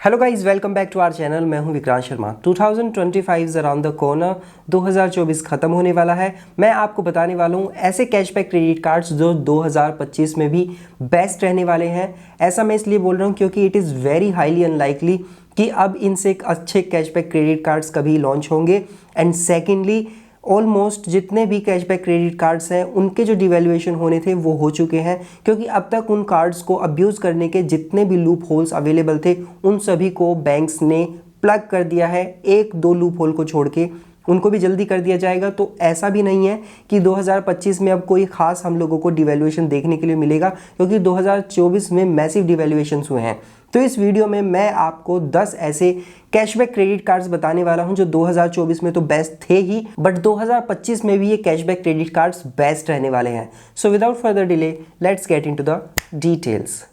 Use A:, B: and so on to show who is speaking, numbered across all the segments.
A: Hello guys, welcome back to our channel. मैं हूं Vikrant Sharma. 2025 is around the corner. 2024 खत्म होने वाला है। मैं आपको बताने वाला हूं ऐसे कैशबैक क्रेडिट कार्ड्स जो 2025 में भी बेस्ट रहने वाले हैं। ऐसा मैं इसलिए बोल रहा हूं क्योंकि it is very highly unlikely कि अब इनसे अच्छे कैशबैक क्रेडिट कार्ड्स कभी लॉन्च होंगे। एंड सेकेंडली, ऑलमोस्ट जितने भी कैशबैक क्रेडिट कार्ड्स हैं उनके जो डिवैल्यूएशन होने थे वो हो चुके हैं, क्योंकि अब तक उन कार्ड्स को अब्यूज़ करने के जितने भी लूप होल्स अवेलेबल थे उन सभी को बैंक्स ने प्लग कर दिया है। एक दो लूप होल को छोड़ के उनको भी जल्दी कर दिया जाएगा। तो ऐसा भी नहीं है कि 2025 में अब कोई खास हम लोगों को डिवैल्यूएशन देखने के लिए मिलेगा, क्योंकि 2024 में मैसिव डिवैल्यूएशंस हुए हैं। तो इस वीडियो में मैं आपको 10 ऐसे कैशबैक क्रेडिट कार्ड्स बताने वाला हूं जो 2024 में तो बेस्ट थे ही, बट 2025 में भी ये कैशबैक क्रेडिट कार्ड्स बेस्ट रहने वाले हैं। So without further delay let's get into the details.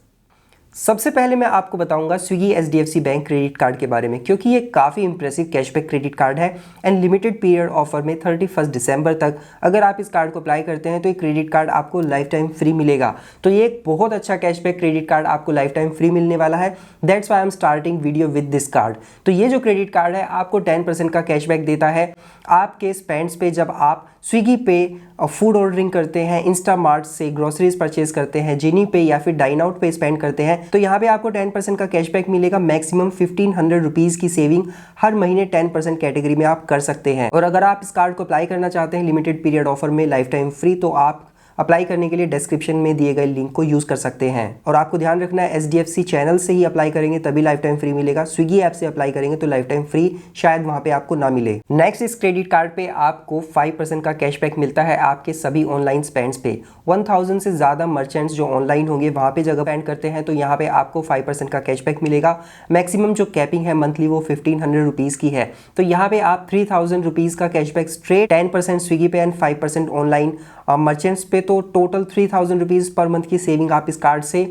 A: सबसे पहले मैं आपको बताऊंगा Swiggy HDFC bank credit card के बारे में, क्योंकि ये काफ़ी इंप्रेसिव कैशबैक क्रेडिट कार्ड है एंड लिमिटेड पीरियड ऑफर में 31 दिसंबर तक अगर आप इस कार्ड को अप्लाई करते हैं तो ये क्रेडिट कार्ड आपको लाइफ टाइम फ्री मिलेगा। तो ये एक बहुत अच्छा कैशबैक क्रेडिट कार्ड आपको लाइफ टाइम फ्री मिलने वाला है। That's why I am starting video with this card. तो ये जो क्रेडिट कार्ड है आपको 10% का कैशबैक देता है आपके स्पेंड्स पे। जब आप स्विगी पे फूड ऑर्डरिंग करते हैं, इंस्टामार्ट से ग्रोसरीज परचेज करते हैं, जिनी पे या फिर डाइन आउट पे स्पेंड करते हैं, तो यहाँ पे आपको 10% का कैशबैक मिलेगा। मैक्सिमम 1500 रुपीज़ की सेविंग हर महीने 10% कैटेगरी में आप कर सकते हैं। और अगर आप इस कार्ड को अप्लाई करना चाहते हैं लिमिटेड पीरियड ऑफर में लाइफ टाइम फ्री, तो आप अप्लाई करने के लिए डिस्क्रिप्शन में दिए गए लिंक को यूज कर सकते हैं। और आपको ध्यान रखना है एचडीएफसी चैनल से ही अप्लाई करेंगे तभी लाइफ टाइम फ्री मिलेगा। स्विगी ऐप से अप्लाई करेंगे तो लाइफ टाइम फ्री शायद वहां पे आपको ना मिले। नेक्स्ट, इस क्रेडिट कार्ड पे आपको 5% का कैशबैक मिलता है आपके सभी ऑनलाइन स्पेंड्स पे। 1000 से ज्यादा मर्चेंट्स जो ऑनलाइन होंगे वहां पे जगह स्पेंड करते हैं तो यहाँ पे आपको 5% का कैशबैक मिलेगा। मैक्सिमम जो कैपिंग है मंथली वो 1500 रुपीज़ की है। तो यहाँ पे आप 3000 रुपीज़ का कैशबैक स्ट्रेट 10% स्विगी पे एंड 5% ऑनलाइन मर्चेंट्स पे, तो टोटल 3000 रुपीज़ पर मंथ की सेविंग आप इस कार्ड से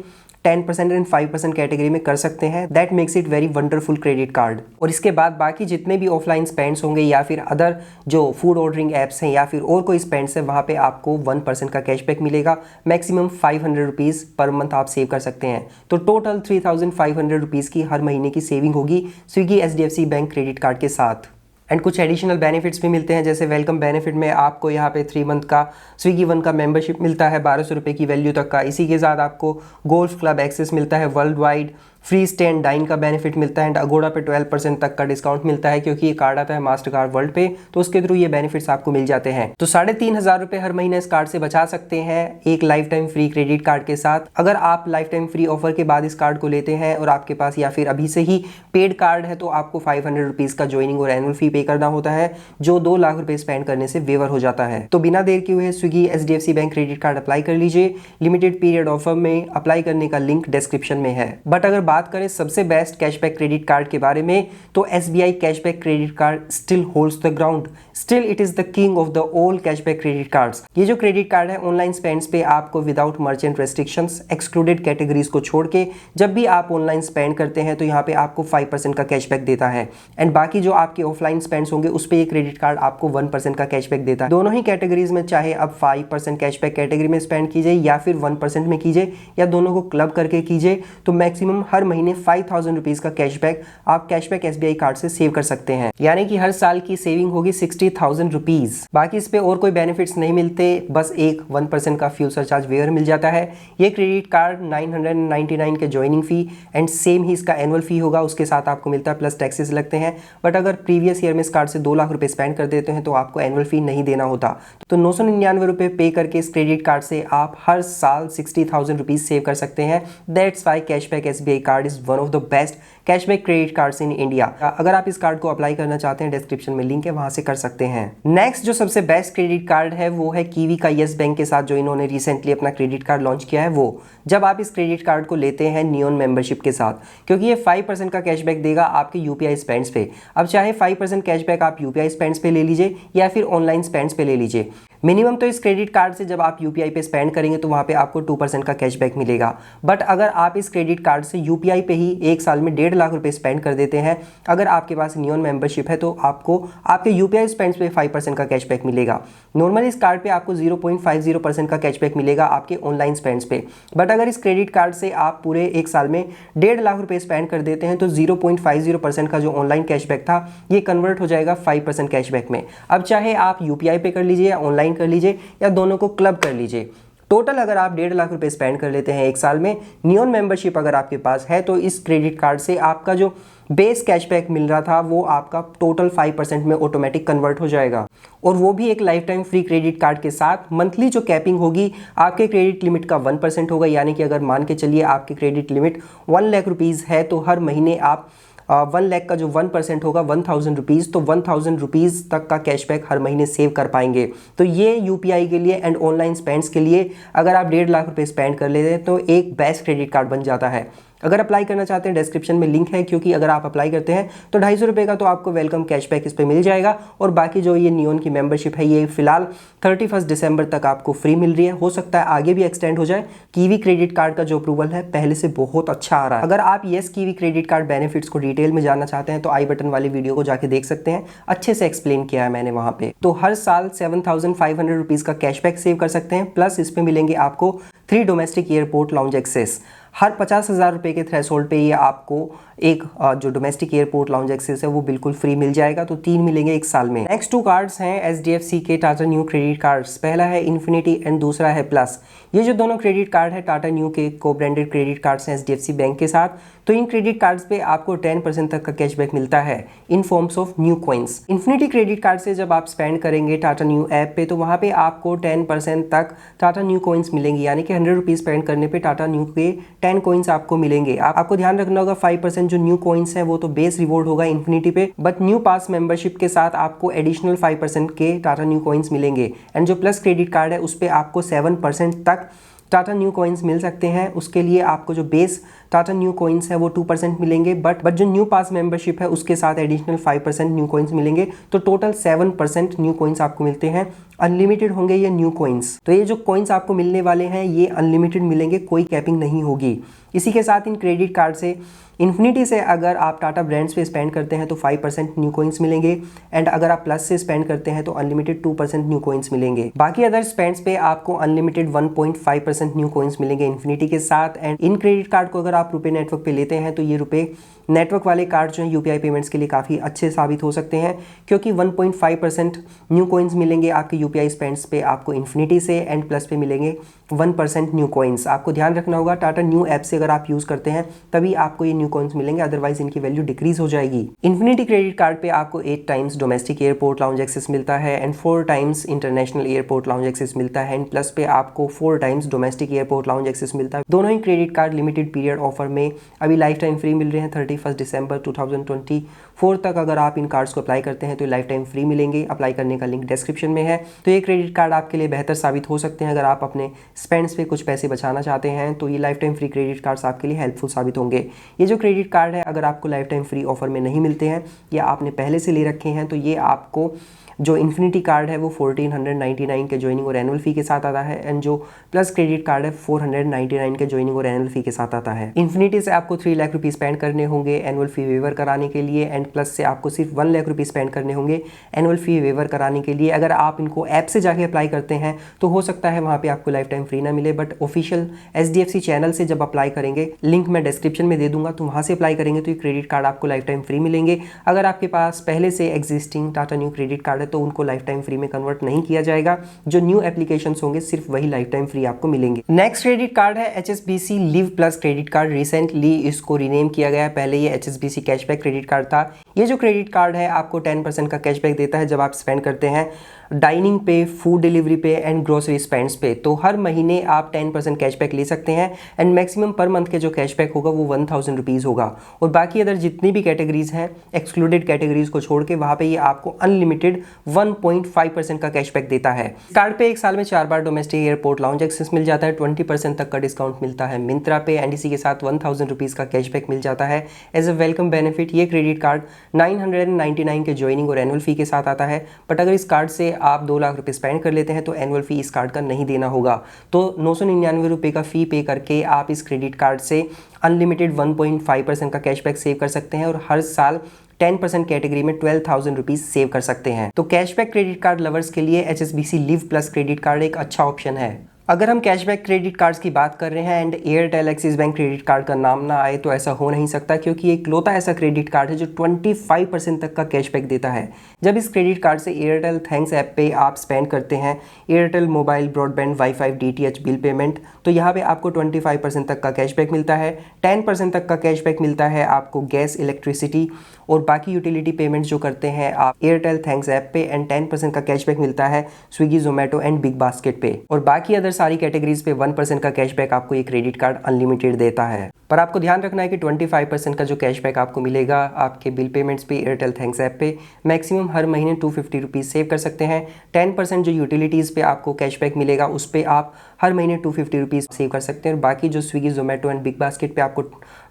A: 10% एंड 5% कैटेगरी में कर सकते हैं। That makes it very wonderful credit card. और इसके बाद बाकी जितने भी ऑफलाइन स्पेंड्स होंगे या फिर अदर जो फूड ऑर्डरिंग एप्स हैं या फिर और कोई स्पेंड्स है वहाँ पे आपको 1% का कैशबैक मिलेगा। मैक्सिमम 500 रुपीज़ पर मंथ आप सेव कर सकते हैं। तो टोटल 3500 रुपीज़ की हर महीने की सेविंग होगी Swiggy HDFC bank credit card के साथ। एंड कुछ एडिशनल बेनिफिट्स भी मिलते हैं, जैसे वेलकम बेनिफिट में आपको यहाँ पे 3 मंथ का स्विगी वन का मेंबरशिप मिलता है 1200 रुपये की वैल्यू तक का। इसी के साथ आपको गोल्फ क्लब एक्सेस मिलता है world wide. Free stay and dine का बेनिफिट मिलता है एंड अगोड़ा पे 12% तक का डिस्काउंट मिलता है, क्योंकि ये कार्ड आता है मास्टर कार्ड वर्ल्ड पे, तो उसके थ्रू ये बेनिफिट्स आपको मिल जाते हैं। तो 3500 रुपये हर महीने इस कार्ड से बचा सकते हैं एक life time free credit card के साथ। अगर आप लाइफ टाइम फ्री ऑफर के बाद इस कार्ड को लेते हैं और आपके पास या फिर अभी से ही पेड कार्ड है तो आपको 500 रुपीज़ का ज्वाइनिंग और एनुअल फी पे करना होता है, जो 2 लाख रुपए स्पेंड करने से वेवर हो जाता है। तो बिना देर किए हुए Swiggy HDFC bank credit card apply कर लीजिए। लिमिटेड पीरियड ऑफर में अप्लाई करने का लिंक डिस्क्रिप्शन में है। बट अगर बात करें सबसे बेस्ट कैशबैक क्रेडिट कार्ड के बारे में, तो SBI cashback credit card still holds the ground. Still it is the king of the all cashback credit cards. ये जो क्रेडिट कार्ड है ऑनलाइन स्पेंड्स पे आपको without merchant restrictions excluded categories को छोड़ के जब भी आप ऑनलाइन स्पेंड करते हैं तो यहाँ पे आपको 5% का कैशबैक देता है। एंड बाकी जो आपके ऑफलाइन स्पेंड्स होंगे उस पे ये क्रेडिट कार्ड आपको 1% का कैशबैक देता है। दोनों ही कैटेगरीज में, चाहे अब 5% कैशबैक कैटेगरी में स्पेंड कीजिए या फिर 1% में कीजिए या दोनों को क्लब करके कीजिए, तो मैक्सिमम हर महीने 5000 रुपीज़ का कैशबैक आप कैशबैक एसबीआई कार्ड से सेव कर सकते हैं। यानी कि हर साल की सेविंग होगी 60,000 रुपीज़। बाकी इस पे और कोई बेनिफिट्स नहीं मिलते, बस एक 1% का फ्यूल सरचार्ज वेयर मिल जाता है। ये क्रेडिट कार्ड 999 के ज्वाइनिंग फी एंड सेम ही इसका एनुअल फी होगा, उसके साथ आपको मिलता है, प्लस टैक्सेस लगते हैं। बट अगर प्रीवियस ईयर में इस कार्ड से 2 लाख रुपए स्पेंड कर देते हैं तो आपको एनुअल फी नहीं देना होता। तो 999 रुपए पे करके इस क्रेडिट कार्ड से आप हर साल 60,000 रुपीज़ सेव कर सकते हैं। That's why cashback SBI card is one of the best cashback credit cards in India. अगर आप इस कार्ड को अप्लाई करना चाहते हैं डिस्क्रिप्शन में लिंक है, वहां से कर सकते हैं। नेक्स्ट जो सबसे बेस्ट क्रेडिट कार्ड है वो है कीवी का येस बैंक के साथ, जो इन्होंने रिसेंटली अपना क्रेडिट कार्ड लॉन्च किया है। वो जब आप इस क्रेडिट कार्ड को लेते हैं नियॉन मेंबरशिप के साथ, क्योंकि ये 5% का कैशबैक देगा आपके यूपीआई स्पेंड्स पे। अब चाहे 5% कैशबैक आप यूपीआई स्पेंड्स पे ले लीजिए या फिर ऑनलाइन स्पेंड्स पे ले लीजिए। मिनिमम तो इस क्रेडिट कार्ड से जब आप यूपीआई पे स्पेंड करेंगे तो वहाँ पे आपको 2% का कैशबैक मिलेगा। बट अगर आप इस क्रेडिट कार्ड से यूपीआई पे ही एक साल में 1.5 लाख रुपए स्पेंड कर देते हैं, अगर आपके पास नियॉन मेंबरशिप है, तो आपको आपके यूपीआई स्पेंड्स पे 5% का कैशबैक मिलेगा। नॉर्मली इस कार्ड पे आपको 0.50% का कैशबैक मिलेगा आपके ऑनलाइन स्पेंड्स पे। बट अगर इस क्रेडिट कार्ड से आप पूरे एक साल में 1.5 लाख रुपए स्पेंड कर देते हैं तो 0.50% का जो ऑनलाइन कैशबैक था ये कन्वर्ट हो जाएगा 5% कैशबैक में। अब चाहे आप यूपीआई पे कर लीजिए या ऑनलाइन कर लीजिए या दोनों को क्लब कर लीजिए, टोटल अगर आप 1.5 लाख रुपए स्पेंड कर लेते हैं एक साल में, नियॉन मेंबरशिप अगर आपके पास है, तो इस क्रेडिट कार्ड से आपका जो बेस कैशबैक मिल रहा था वो आपका टोटल 5% में ऑटोमेटिक कन्वर्ट हो जाएगा। और वो भी एक life time free credit card के साथ। मंथली जो कैपिंग होगी आपके क्रेडिट लिमिट का 1% होगा, यानी कि अगर मान के चलिए आपकी क्रेडिट लिमिट 1 लाख रुपीज़ है तो हर महीने आप 1 लाख का जो 1% होगा 1000 रुपीज़, तो 1000 रुपीज़ तक का कैशबैक हर महीने सेव कर पाएंगे। तो ये यूपीआई के लिए एंड ऑनलाइन स्पेंड्स के लिए अगर आप 1.5 लाख रुपए स्पेंड कर लेते हैं तो एक बेस्ट क्रेडिट कार्ड बन जाता है। अगर अप्लाई करना चाहते हैं डिस्क्रिप्शन में लिंक है, क्योंकि अगर आप अप्लाई करते हैं तो 250 रुपये का तो आपको वेलकम कैशबैक इस पर मिल जाएगा। और बाकी जो ये नियॉन की मेंबरशिप है ये फिलहाल 31 दिसंबर तक आपको फ्री मिल रही है। हो सकता है आगे भी एक्सटेंड हो जाए। कीवी क्रेडिट कार्ड का जो अप्रूवल है पहले से बहुत अच्छा आ रहा है। अगर आप yes kiwi credit card benefits को डिटेल में जानना चाहते हैं तो आई बटन वाली वीडियो को जाके देख सकते हैं, अच्छे से एक्सप्लेन किया है मैंने वहाँ पे। तो हर साल 7500 रुपीज़ का कैशबैक सेव कर सकते हैं, प्लस इसमें मिलेंगे आपको 3 डोमेस्टिक एयरपोर्ट लाउंज एक्सेस। हर 50,000 रुपये के थ्रेशोल्ड पे ये आपको एक जो डोमेस्टिक एयरपोर्ट लाउंज एक्सेस है वो बिल्कुल फ्री मिल जाएगा। तो 3 मिलेंगे एक साल में। नेक्स्ट 2 कार्ड्स हैं एचडीएफसी के टाटा न्यू क्रेडिट कार्ड्स। पहला है इन्फिनिटी एंड दूसरा है प्लस। ये जो दोनों क्रेडिट कार्ड है टाटा न्यू के को ब्रांडेड क्रेडिट कार्ड्स हैं एचडीएफसी बैंक के साथ। तो इन क्रेडिट कार्ड्स पे आपको 10% तक का कैशबैक मिलता है in forms of new coins. Infinity credit card से जब आप स्पेंड करेंगे टाटा न्यू ऐप पे तो वहाँ पे आपको 10% तक टाटा न्यू कॉइन्स मिलेंगे, यानी कि 100 रुपीज़ स्पेंड करने पे टाटा न्यू के 10 कॉइन्स आपको मिलेंगे। आपको ध्यान रखना होगा 5% जो न्यू कॉइन्स हैं वो तो बेस रिवॉर्ड होगा इन्फिनिटी पे, बट न्यू पास मेंबरशिप के साथ आपको एडिशनल 5% के टाटा न्यू कॉइन्स मिलेंगे। एंड जो प्लस क्रेडिट कार्ड है उस पर आपको 7% तक टाटा न्यू कॉइन्स मिल सकते हैं। उसके लिए आपको जो बेस टाटा न्यू कॉइन्स है वो 2% मिलेंगे, बट जो न्यू पास मेंबरशिप है उसके साथ एडिशनल 5% न्यू कॉइन्स मिलेंगे। तो टोटल 7% न्यू कॉइन्स आपको मिलते हैं। अनलिमिटेड होंगे ये न्यू कॉइन्स। तो ये जो कॉइन्स आपको मिलने वाले हैं ये अनलिमिटेड मिलेंगे, कोई कैपिंग नहीं होगी। इसी के साथ इन क्रेडिट कार्ड से इन्फिनिटी से अगर आप टाटा ब्रांड्स पे स्पेंड करते हैं तो 5% न्यू कॉइन्स मिलेंगे। एंड अगर आप प्लस से स्पेंड करते हैं तो अनलिमिटेड 2% न्यू कॉइन्स मिलेंगे। बाकी अदर स्पेंड्स पे आपको अनलिमिटेड 1.5% न्यू कॉइन्स मिलेंगे इन्फिनिटी के साथ। एंड इन क्रेडिट कार्ड को अगर आप रुपए नेटवर्क पे लेते हैं तो ये रुपए नेटवर्क वाले कार्ड जो हैं यूपीआई पेमेंट्स के लिए काफ़ी अच्छे साबित हो सकते हैं, क्योंकि 1.5% न्यू कॉइन्स मिलेंगे आपके यूपीआई स्पेंड्स पे आपको इन्फिनिटी से। एंड प्लस पे मिलेंगे 1% न्यू कॉइन्स। आपको ध्यान रखना होगा टाटा न्यू ऐप से अगर आप यूज़ करते हैं तभी आपको ये न्यू कॉइन्स मिलेंगे, अदरवाइज इनकी वैल्यू डिक्रीज हो जाएगी। इन्फिनिटी क्रेडिट कार्ड पे आपको 8 times domestic airport lounge access मिलता है and 4 times international airport lounge access मिलता है। एंड प्लस पे आपको 4 times domestic airport lounge access मिलता है। दोनों ही credit card limited period offer में अभी लाइफ टाइम फ्री मिल रहे हैं 31 दिसंबर 2024 तक। अगर आप इन कार्ड्स को अप्लाई करते हैं तो लाइफ टाइम फ्री मिलेंगे। अप्लाई करने का लिंक डिस्क्रिप्शन में है। तो ये क्रेडिट कार्ड आपके लिए बेहतर साबित हो सकते हैं। अगर आप अपने स्पेंड्स पे कुछ पैसे बचाना चाहते हैं तो ये life time free credit cards आपके लिए हेल्पफुल साबित होंगे। ये जो क्रेडिट कार्ड है अगर आपको लाइफ टाइम फ्री ऑफर में नहीं मिलते हैं या आपने पहले से ले रखे हैं तो ये आपको जो इन्फिनिटी कार्ड है वो 1499 के ज्वाइनिंग और एनुअल फी के साथ आता है। एंड जो प्लस क्रेडिट कार्ड है 499 के ज्वाइनिंग और एनुअल फी के साथ आता है। इन्फिनिटी से आपको 3 लाख रुपीज़ स्पेंड करने होंगे एनुअल फी वेवर कराने के लिए। एंड प्लस से आपको सिर्फ 1 लाख रुपीज़ स्पेंड करने होंगे एनुअल फी वेवर कराने के लिए। अगर आप इनको ऐप से जाके अप्लाई करते हैं तो हो सकता है वहाँ पर आपको लाइफ टाइम फ्री ना मिले, बट ऑफिशियल एचडीएफसी चैनल से जब अप्लाई करेंगे, लिंक मैं डिस्क्रिप्शन में दे दूंगा, तो वहाँ से अप्लाई करेंगे तो ये क्रेडिट कार्ड आपको लाइफ टाइम फ्री मिलेंगे। अगर आपके पास पहले से existing Tata new credit card है तो उनको लाइफ टाइम फ्री में कन्वर्ट नहीं किया जाएगा। जो न्यू एप्लीकेशंस होंगे सिर्फ वही लाइफ टाइम फ्री आपको मिलेंगे। नेक्स्ट क्रेडिट कार्ड है HSBC live plus credit card. Recently इसको रीनेम किया गया है, पहले ये एचएसबीसी कैशबैक क्रेडिट कार्ड था। ये जो क्रेडिट कार्ड है आपको 10% का कैशबैक देता है जब आप स्पेंड करते हैं डाइनिंग पे, फूड डिलीवरी पे एंड ग्रोसरी स्पेंड्स पे। तो हर महीने आप 10% कैशबैक ले सकते हैं एंड मैक्सिमम पर मंथ के जो कैशबैक होगा वो 1000 रुपीज़ होगा। और बाकी अदर जितनी भी कैटेगरीज हैं एक्सक्लूडेड कैटेगरीज को छोड़ के वहाँ पे ये आपको अनलिमिटेड 1.5% का कैशबैक देता है। कार्ड पे एक साल में 4 बार डोमेस्टिक एयरपोर्ट लाउंज एक्सेस मिल जाता है, 20% तक का डिस्काउंट मिलता है मिंत्रा पे एंड इसी के साथ 1000 रुपीज़ का कैशबैक मिल जाता है एज अ वेलकम बेनिफिट। ये क्रेडिट कार्ड 999 के ज्वाइनिंग और एनुअल फी के साथ आता है। बट अगर इस कार्ड से आप 2 लाख रुपए स्पेंड कर लेते हैं तो एनुअल फ़ी इस कार्ड का नहीं देना होगा। तो 999 रुपये का फ़ी पे करके आप इस क्रेडिट कार्ड से अनलिमिटेड 1.5% का कैशबैक सेव कर सकते हैं और हर साल 10% कैटेगरी में 12,000 रुपीज़ सेव कर सकते हैं। तो कैशबैक क्रेडिट कार्ड लवर्स के लिए HSBC live plus credit card एक अच्छा ऑप्शन है। अगर हम कैशबैक क्रेडिट कार्ड्स की बात कर रहे हैं and Airtel axis bank credit card का नाम ना आए तो ऐसा हो नहीं सकता, क्योंकि एक इकलौता ऐसा क्रेडिट कार्ड है जो 25% तक का कैशबैक देता है। जब इस क्रेडिट कार्ड से एयरटेल थैंक्स ऐप पे आप स्पेंड करते हैं Airtel mobile broadband wifi DTH bill payment, तो यहाँ पे आपको 25% तक का कैशबैक मिलता है। 10% तक का कैशबैक मिलता है आपको गैस, इलेक्ट्रिसिटी और बाकी यूटिलिटी पेमेंट्स जो करते हैं आप एयरटेल थैंक्स ऐप पे, एंड 10% का कैशबैक मिलता है Swiggy, Zomato and big basket पे। और बाकी अदर सारी कैटेगरीज पे 1% का कैशबैक आपको ये क्रेडिट कार्ड अनलिमिटेड देता है। पर आपको ध्यान रखना है कि 25% का जो कैशबैक आपको मिलेगा आपके बिल पेमेंट्स पे एयरटेल थैंक्स ऐप पे, मैक्सिमम हर महीने 250 रुपीज़ सेव कर सकते हैं। 10% जो यूटिलिटीज़ पे आपको कैशबैक मिलेगा उस पर आप हर महीने 250 रुपीज़ सेव कर सकते हैं। और बाकी जो Swiggy, Zomato and big basket पे आपको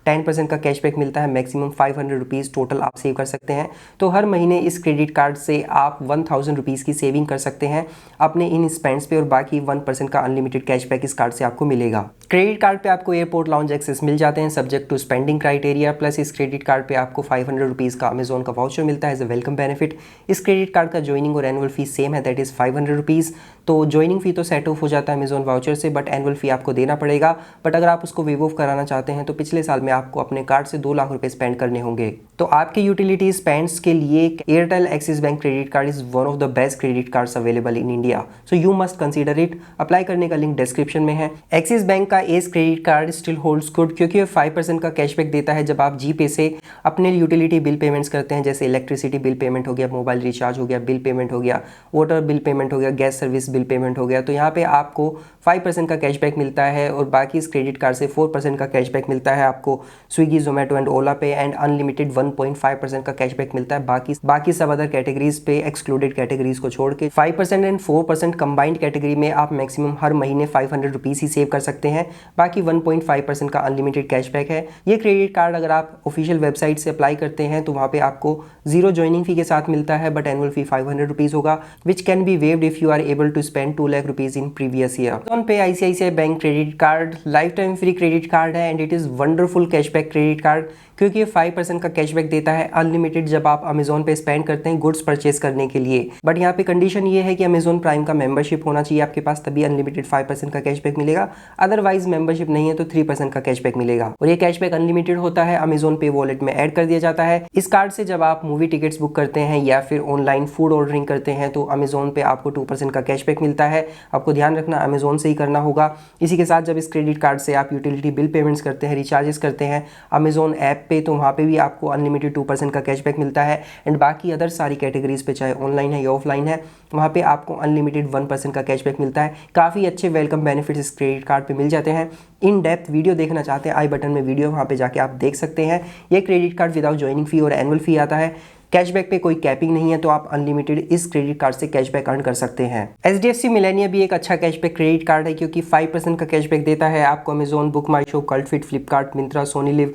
A: 10% का कैशबैक मिलता है, मैक्सिमम 500 रुपीज़ टोटल आप सेव कर सकते हैं। तो हर महीने इस क्रेडिट कार्ड से आप 1000 रुपीज़ की सेविंग कर सकते हैं अपने इन स्पेंड्स पे, और बाकी 1% का अनलिमिटेड कैशबैक इस कार्ड से आपको मिलेगा। क्रेडिट कार्ड पे आपको एयरपोर्ट लाउंज एक्सेस मिल जाते हैं subject to spending criteria, plus इस क्रेडिट कार्ड पे आपको 500 रुपीज़ का अमेजोन का वाउचर मिलता है एज अ वेलकम बेनिफिट। इस क्रेडिट कार्ड का ज्वाइनिंग और एनुअल फी सेम है, दैट इज़ 500 रुपीज़। तो ज्वाइनिंग फी तो सेट ऑफ हो जाता है अमेजोन वाउचर से, बट एनुअल फी आपको देना पड़ेगा। बट अगर आप उसको वेव ऑफ कराना चाहते हैं तो पिछले साल में आपको अपने कार्ड से 2 लाख रुपए स्पेंड करने होंगे। तो आपके यूटिलिटी स्पेंड्स के लिए Airtel axis bank credit card is one of the best credit cards available in India, so you must consider it. Apply करने का लिंक डिस्क्रिप्शन में है। एक्सिस बैंक का S credit card still holds good, क्योंकि ये 5% का cashback देता है जब आप जीपे से अपने यूटिलिटी बिल पेमेंट्स करते हैं, जैसे इलेक्ट्रिसिटी बिल पेमेंट हो गया, मोबाइल रिचार्ज हो गया, बिल पेमेंट हो गया, वाटर बिल पेमेंट हो गया, गैस सर्विस बिल पेमेंट हो गया। तो यहाँ पे आपको 5% का कैशबैक मिलता है, और बाकी इस क्रेडिट कार्ड से 4% का कैशबैक मिलता है आपको स्विगी, जोमेटो एंड ओला पे, एंड अनलिमिटेड 1.5% का कैशबैक मिलता है बाकी सब अदर कैटेगरीज पे, एक्सक्लूडेड कैटेगरीज को छोड़ के। 5% एंड 4% कंबाइंड कैटेगरी में आप मैक्सिमम हर महीने 500 रुपीज़ ही सेव कर सकते हैं। बाकी 1.5% का अनलिमिटेड कैशबैक है। ये क्रेडिट कार्ड अगर आप ऑफिशियल वेबसाइट से अप्लाई करते हैं तो वहाँ पे आपको 0 ज्वाइनिंग फी के साथ मिलता है, बट एनुअल फी 500 रुपीज़ होगा, which can be waived if you are able to spend 2 lakh rupees in previous year. Amazon pay ICICI bank credit card lifetime free credit card है, and it is wonderful cashback credit card, क्योंकि ये 5% का cashback देता है unlimited जब आप Amazon पे spend करते हैं गुड्स परचेज करने के लिए। बट यहाँ पे कंडीशन ये है कि अमेजोन प्राइम का मेंबरशिप होना चाहिए आपके पास, तभी अनलिमिटेड 5% का कैशबैक मिलेगा। अदरवाइज मेंबरशिप नहीं है तो 3% का कैशबैक मिलेगा, और ये कैशबैक अनलिमिटेड होता है, अमेजोन पे वॉलेट में ऐड कर दिया जाता है। इस कार्ड से जब आप मूवी टिकट्स बुक करते हैं या फिर ऑनलाइन फूड ऑर्डरिंग करते हैं तो अमेजोन पे आपको 2% का कैशबैक मिलता है। आपको ध्यान रखना अमेजोन से ही करना होगा। इसी के साथ जब इस क्रेडिट कार्ड से आप यूटिलिटी बिल पेमेंट्स करते हैं, रिचार्जेस करते हैं अमेजोन ऐप पे, तो वहाँ पे भी आपको अनलिमिटेड 2% का कैशबैक मिलता है। एंड बाकी अदर सारी कैटेगरीज पे, चाहे ऑनलाइन है या ऑफलाइन है, वहाँ पे आपको अनलिमिटेड 1% का कैशबैक मिलता है। काफ़ी अच्छे वेलकम बेनिफिट्स इस क्रेडिट कार्ड पे मिल जाते हैं। इन डेप्थ वीडियो देखना चाहते हैं, आई बटन में वीडियो, वहाँ पे जाके आप देख सकते हैं। ये क्रेडिट कार्ड विदाउट ज्वाइनिंग फी और एनुअल फी आता है। कैशबैक पे कोई कैपिंग नहीं है, तो आप अनलिमिटेड इस क्रेडिट कार्ड से कैशबैक अर्न कर सकते हैं। HDFC मिलेनिया भी एक अच्छा कैशबैक क्रेडिट कार्ड है, क्योंकि 5% का कैशबैक देता है आपको Amazon, Book My Show, Cult Fit, Flipkart, Myntra, Sony LIV,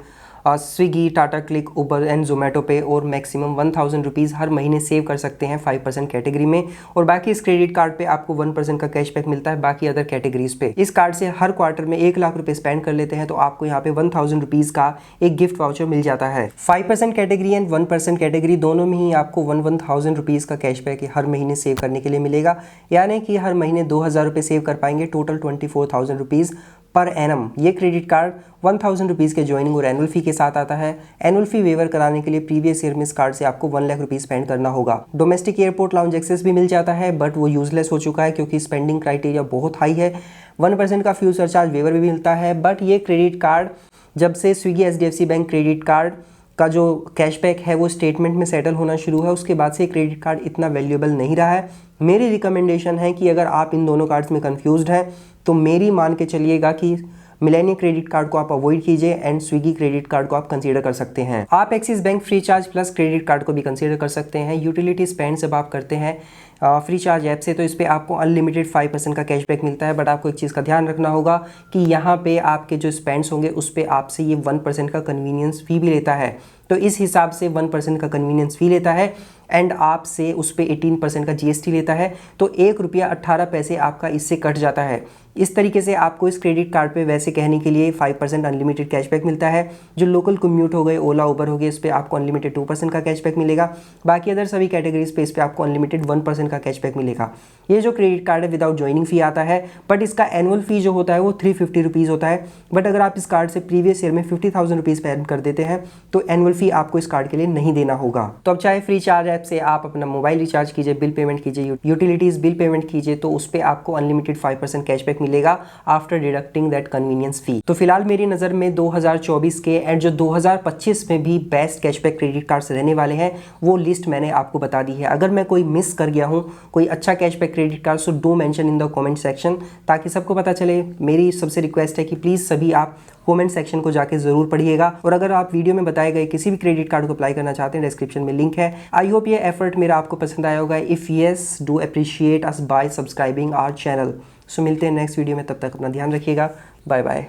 A: Swiggy, Tata CLiQ, Uber and Zomato पे, और मैक्सिमम 1000 रुपीज़ हर महीने सेव कर सकते हैं 5% कैटेगरी में। और बाकी इस क्रेडिट कार्ड पे आपको 1% का कैशबैक मिलता है बाकी अदर कैटेगरीज पे। इस कार्ड से हर क्वार्टर में 1 लाख रुपए स्पेंड कर लेते हैं तो आपको यहाँ पे 1000 रुपीज़ का एक गिफ्ट वाउचर मिल जाता है। 5% कैटेगरी एंड 1% कैटेगरी दोनों में ही आपको 1000 रुपीज़ का कैशबैक हर महीने सेव करने के लिए मिलेगा, यानी कि हर महीने 2000 रुपये सेव कर पाएंगे, टोटल 24,000 रुपीज़ पर एनम। ये क्रेडिट कार्ड 1000 रुपीज़ के ज्वाइनिंग और एनुअल फी के साथ आता है। एनुअल फी वेवर कराने के लिए प्रीवियस ईयर में इस कार्ड से आपको 1 लाख रुपीज़ स्पेंड करना होगा। डोमेस्टिक एयरपोर्ट लाउंज एक्सेस भी मिल जाता है, बट वो यूजलेस हो चुका है क्योंकि स्पेंडिंग क्राइटेरिया बहुत हाई है। 1% का फ्यूल सरचार्ज वेवर भी मिलता है, बट ये क्रेडिट कार्ड जब से Swiggy HDFC bank credit card का जो कैशबैक है वो स्टेटमेंट में सेटल होना शुरू है, उसके बाद से क्रेडिट कार्ड इतना वैल्यूएबल नहीं रहा है। मेरी रिकमेंडेशन है कि अगर आप इन दोनों कार्ड्स में कंफ्यूज्ड हैं तो मेरी मान के चलिएगा कि मिलेनिया क्रेडिट कार्ड को आप अवॉइड कीजिए एंड स्विगी क्रेडिट कार्ड को आप कंसीडर कर सकते हैं। आप axis bank free charge plus credit card को भी कंसीडर कर सकते हैं। यूटिलिटी स्पेंड जब आप करते हैं फ्री चार्ज ऐप से तो इस पर आपको अनलिमिटेड 5% का कैशबैक मिलता है, बट आपको एक चीज़ का ध्यान रखना होगा कि यहाँ पे आपके जो स्पेंड्स होंगे उस पर आपसे ये 1% का कन्वीनियंस फी भी लेता है। तो इस हिसाब से 1% का कन्वीनियंस फी लेता है एंड आपसे उस पर 18% का GST लेता है, तो ₹1.18 आपका इससे कट जाता है। इस तरीके से आपको इस क्रेडिट कार्ड पे वैसे कहने के लिए 5% अनलिमिटेड कैशबैक मिलता है। जो लोकल कम्यूट हो गए, ओला उबर हो गए, इस पर आपको अनलिमिटेड 2% का कैशबैक मिलेगा। बाकी अदर सभी कैटेगरीज पे इस पर आपको अनलिमिटेड 1% का कैशबैक मिलेगा। ये जो क्रेडिट कार्ड है विदाउट ज्वाइनिंग फी आता है, बट इसका एनुअल फी जो होता है वो 350 रुपीज़ होता है। बट अगर आप इस कार्ड से प्रीवियस ईयर में 50,000 रुपीज़ पे कर देते हैं तो एनुअल फी आपको इस कार्ड के लिए नहीं देना होगा। तो अब चाहे फ्री चार्ज ऐप से आप अपना मोबाइल रिचार्ज कीजिए, बिल पेमेंट कीजिए, यूटिलिटीज़ बिल पेमेंट कीजिए, तो उस पर आपको अनलिमिटेड 5% कैशबैक मिलेगा आफ्टर डिडक्टिंग दैट कन्वीनियंस फी। तो फिलहाल मेरी नज़र में 2024 के एंड जो 2025 में भी बेस्ट कैशबैक क्रेडिट कार्ड्स रहने वाले हैं वो लिस्ट मैंने आपको बता दी है। अगर मैं कोई मिस कर गया हूँ कोई अच्छा cashback credit card, so do mention in the comment section, ताकि सबको पता चले। मेरी सबसे रिक्वेस्ट है कि प्लीज़ सभी आप कमेंट सेक्शन को जाके जरूर पढ़िएगा। और अगर आप वीडियो में बताए गए किसी भी क्रेडिट कार्ड को अप्लाई करना चाहते हैं, डिस्क्रिप्शन में लिंक है। आई होप ये एफर्ट मेरा आपको पसंद आया होगा। If yes, do appreciate us by subscribing our channel. So मिलते हैं नेक्स्ट वीडियो में, तब तक अपना ध्यान रखिएगा। Bye bye.